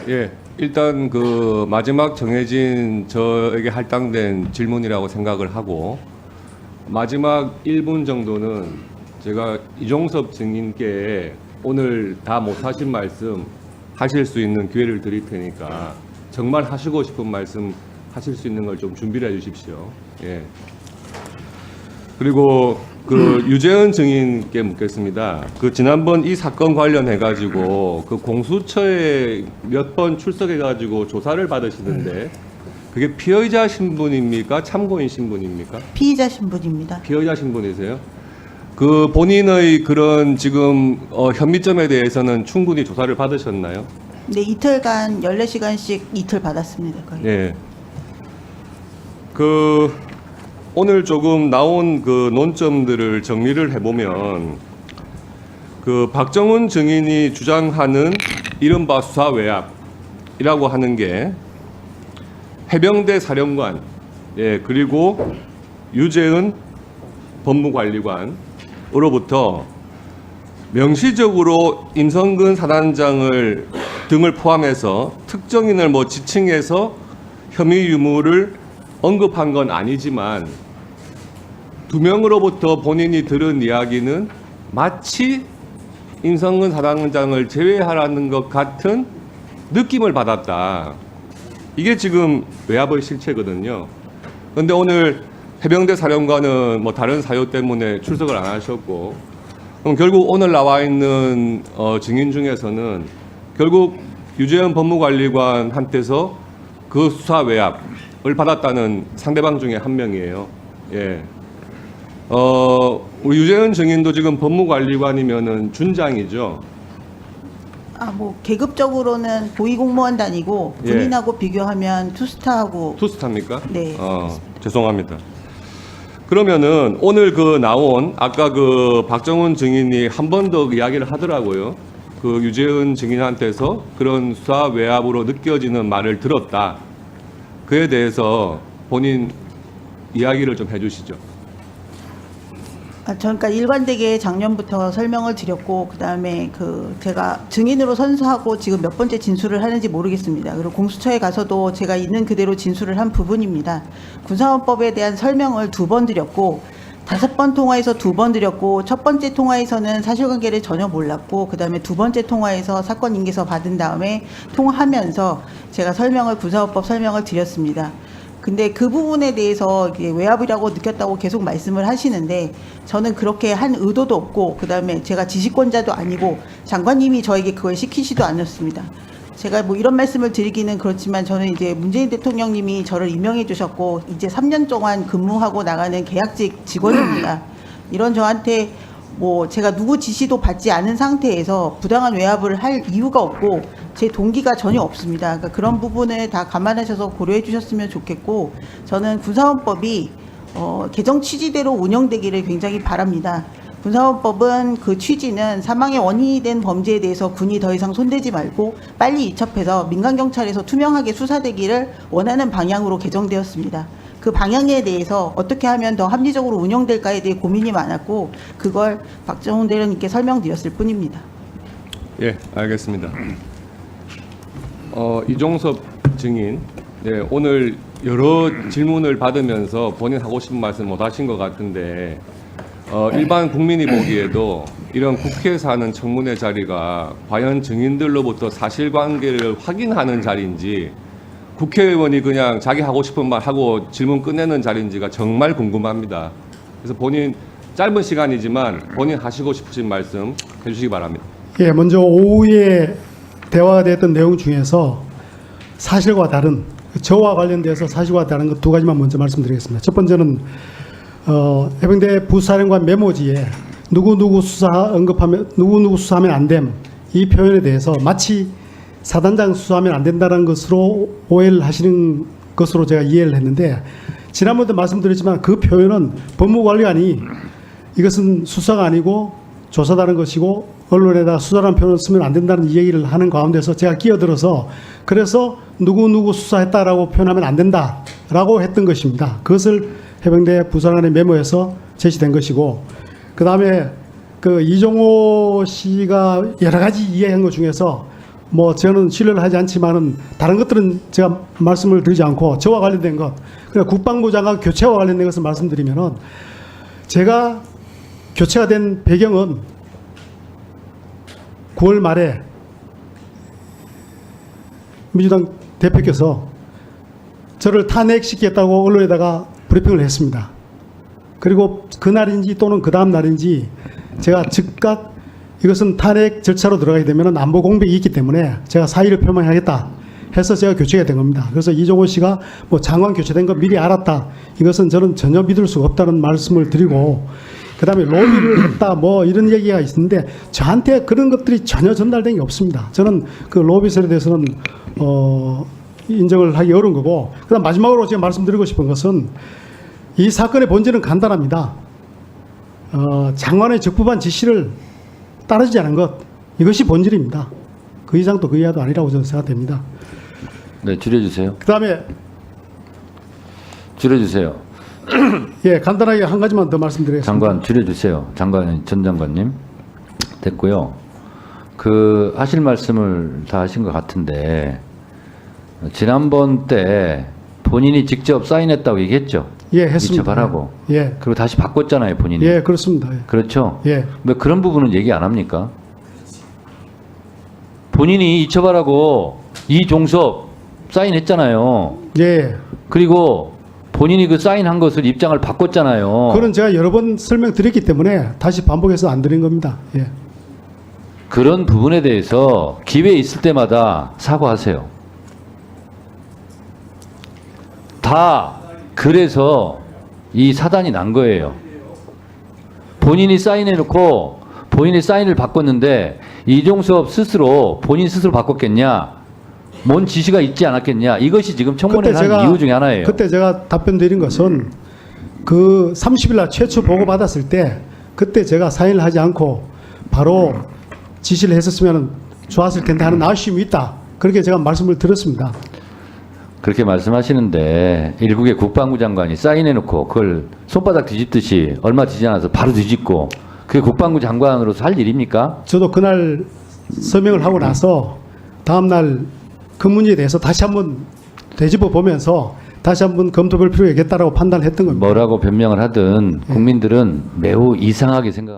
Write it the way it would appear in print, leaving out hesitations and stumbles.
예, 일단 그 마지막 정해진 저에게 할당된 질문이라고 생각을 하고 마지막 1분 정도는 제가 이종섭 증인께 오늘 다 못하신 말씀 하실 수 있는 기회를 드릴 테니까 정말 하시고 싶은 말씀 하실 수 있는 걸 좀 준비를 해 주십시오. 예. 그리고 그 유재은 증인께 묻겠습니다. 그 지난번 이 사건 관련해 가지고 그 공수처에 몇 번 출석해 가지고 조사를 받으시는데 그게 피의자 신분입니까? 참고인 신분입니까? 피의자 신분입니다. 피의자 신분이세요? 그 본인의 그런 지금 혐의점에 대해서는 충분히 조사를 받으셨나요? 네, 이틀간 14시간씩 이틀 받았습니다. 거의. 예. 그 오늘 조금 나온 그 논점들을 정리를 해보면 그 박정훈 증인이 주장하는 이른바 수사 외압이라고 하는 게 해병대 사령관, 예, 그리고 유재은 법무관리관으로부터 명시적으로 임성근 사단장을 등을 포함해서 특정인을 뭐 지칭해서 혐의 유무를 언급한 건 아니지만 두 명으로부터 본인이 들은 이야기는 마치 임성근 사단장을 제외하라는 것 같은 느낌을 받았다. 이게 지금 외압의 실체거든요. 그런데 오늘 해병대 사령관은 뭐 다른 사유 때문에 출석을 안 하셨고, 그럼 결국 오늘 나와 있는 증인 중에서는 결국 유재현 법무관리관한테서 그 수사 외압을 받았다는 상대방 중에 한 명이에요. 예. 우리 유재현 증인도 지금 법무관리관이면은 준장이죠. 뭐 계급적으로는 고위공무원 단위고 예. 군인하고 비교하면 투스타하고. 투스타입니까? 네. 죄송합니다. 그러면은 오늘 그 나온 아까 그 박정훈 증인이 한 번 더 이야기를 하더라고요. 그 유재은 증인한테서 그런 수사 외압으로 느껴지는 말을 들었다. 그에 대해서 본인 이야기를 좀 해주시죠. 그러니까 일관되게 작년부터 설명을 드렸고, 그다음에 제가 증인으로 선수하고 지금 몇 번째 진술을 하는지 모르겠습니다. 그리고 공수처에 가서도 제가 있는 그대로 진술을 한 부분입니다. 군사헌법에 대한 설명을 2번 드렸고, 5번 통화에서 2번 드렸고, 첫 번째 통화에서는 사실관계를 전혀 몰랐고, 그다음에 2번째 통화에서 사건 인계서 받은 다음에 통화하면서 제가 군사헌법 설명을 드렸습니다. 근데 그 부분에 대해서 외압이라고 느꼈다고 계속 말씀을 하시는데, 저는 그렇게 한 의도도 없고, 그다음에 제가 지시권자도 아니고 장관님이 저에게 그걸 시키지도 않았습니다. 제가 뭐 이런 말씀을 드리기는 그렇지만 저는 이제 문재인 대통령님이 저를 임명해 주셨고 이제 3년 동안 근무하고 나가는 계약직 직원입니다. 이런 저한테 뭐 제가 누구 지시도 받지 않은 상태에서 부당한 외압을 할 이유가 없고 제 동기가 전혀 없습니다. 그러니까 그런 부분을 다 감안하셔서 고려해 주셨으면 좋겠고, 저는 군사헌법이 개정 취지대로 운영되기를 굉장히 바랍니다. 군사헌법은 그 취지는 사망의 원인이 된 범죄에 대해서 군이 더 이상 손대지 말고 빨리 이첩해서 민간경찰에서 투명하게 수사되기를 원하는 방향으로 개정되었습니다. 그 방향에 대해서 어떻게 하면 더 합리적으로 운영될까에 대해 고민이 많았고, 그걸 박정훈 대령님께 설명드렸을 뿐입니다. 예, 알겠습니다. 이종섭 증인, 네, 오늘 여러 질문을 받으면서 본인 하고 싶은 말씀 못 하신 것 같은데, 일반 국민이 보기에도 이런 국회에서 하는 청문회 자리가 과연 증인들로부터 사실관계를 확인하는 자리인지, 국회의원이 그냥 자기 하고 싶은 말 하고 질문 끝내는 자리인지가 정말 궁금합니다. 그래서 본인 짧은 시간이지만 본인 하시고 싶으신 말씀 해주시기 바랍니다. 예, 먼저 오후에 대화가 됐던 내용 중에서 사실과 다른, 저와 관련돼서 사실과 다른 것 2가지만 먼저 말씀드리겠습니다. 첫 번째는 해병대 부사령관 메모지에 누구누구 언급하면 누구누구 수사하면 안 됨, 이 표현에 대해서 마치 사단장 수사하면 안 된다는 것으로 오해를 하시는 것으로 제가 이해를 했는데, 지난번에도 말씀드렸지만 그 표현은 법무관리관이 이것은 수사가 아니고 조사다는 것이고 언론에다 수사라는 표현을 쓰면 안 된다는 이야기를 하는 가운데서 제가 끼어들어서 그래서 누구누구 수사했다라고 표현하면 안 된다라고 했던 것입니다. 그것을 해병대 부사관의 메모에서 제시된 것이고, 그 다음에 그 이종호 씨가 여러 가지 이해한 것 중에서 뭐 저는 신뢰를 하지 않지만은 다른 것들은 제가 말씀을 드리지 않고 저와 관련된 것, 그냥 국방부 장관 교체와 관련된 것을 말씀드리면은 제가 교체가 된 배경은 9월 말에 민주당 대표께서 저를 탄핵시키겠다고 언론에다가 브리핑을 했습니다. 그리고 그날인지 또는 그 다음 날인지 제가 즉각 이것은 탄핵 절차로 들어가게 되면 안보 공백이 있기 때문에 제가 사의를 표명하겠다 해서 제가 교체가 된 겁니다. 그래서 이종호 씨가 뭐 장관 교체된 거 미리 알았다. 이것은 저는 전혀 믿을 수가 없다는 말씀을 드리고, 그 다음에 로비를 했다 뭐 이런 얘기가 있는데 저한테 그런 것들이 전혀 전달된 게 없습니다. 저는 그 로비설에 대해서는 인정을 하기 어려운 거고, 그 다음 마지막으로 제가 말씀드리고 싶은 것은 이 사건의 본질은 간단합니다. 장관의 적법한 지시를 따르지 않은 것, 이것이 본질입니다. 그 이상도 그 이하도 아니라고 저는 생각됩니다. 네, 줄여주세요. 그 다음에 줄여주세요. 예, 간단하게 한 가지만 더 말씀드리겠습니다. 장관 줄여주세요. 전 장관님. 됐고요. 그 하실 말씀을 다 하신 것 같은데 지난번 때 본인이 직접 사인했다고 얘기했죠. 예, 했습니다. 이첩하라고. 예, 그리고 다시 바꿨잖아요, 본인이. 예, 그렇습니다. 예. 그렇죠. 예. 왜 그런 부분은 얘기 안 합니까? 본인이 이첩하라고 이종섭 사인했잖아요. 예. 그리고 본인이 그 사인한 것을 입장을 바꿨잖아요. 그건 제가 여러 번 설명드렸기 때문에 다시 반복해서 안 드린 겁니다. 예. 그런 부분에 대해서 기회 있을 때마다 사과하세요. 다 그래서 이 사단이 난 거예요. 본인이 사인해놓고 본인이 사인을 바꿨는데 이종섭 스스로 본인 스스로 바꿨겠냐? 뭔 지시가 있지 않았겠냐? 이것이 지금 청문회 한 이유 중에 하나예요. 그때 제가 답변 드린 것은 그 30일 날 최초 보고 받았을 때 그때 제가 사인을 하지 않고 바로 지시를 했었으면 좋았을 텐데 하는 아쉬움이 있다. 그렇게 제가 말씀을 드렸습니다. 그렇게 말씀하시는데 일국의 국방부 장관이 사인해놓고 그걸 손바닥 뒤집듯이 얼마 지지 않아서 바로 뒤집고 그게 국방부 장관으로서 할 일입니까? 저도 그날 서명을 하고 나서 다음날 그 문제에 대해서 다시 한번 되짚어 보면서 다시 한번 검토할 필요가 있겠다라고 판단했던 겁니다. 뭐라고 변명을 하든 국민들은 매우 이상하게 생각합니다.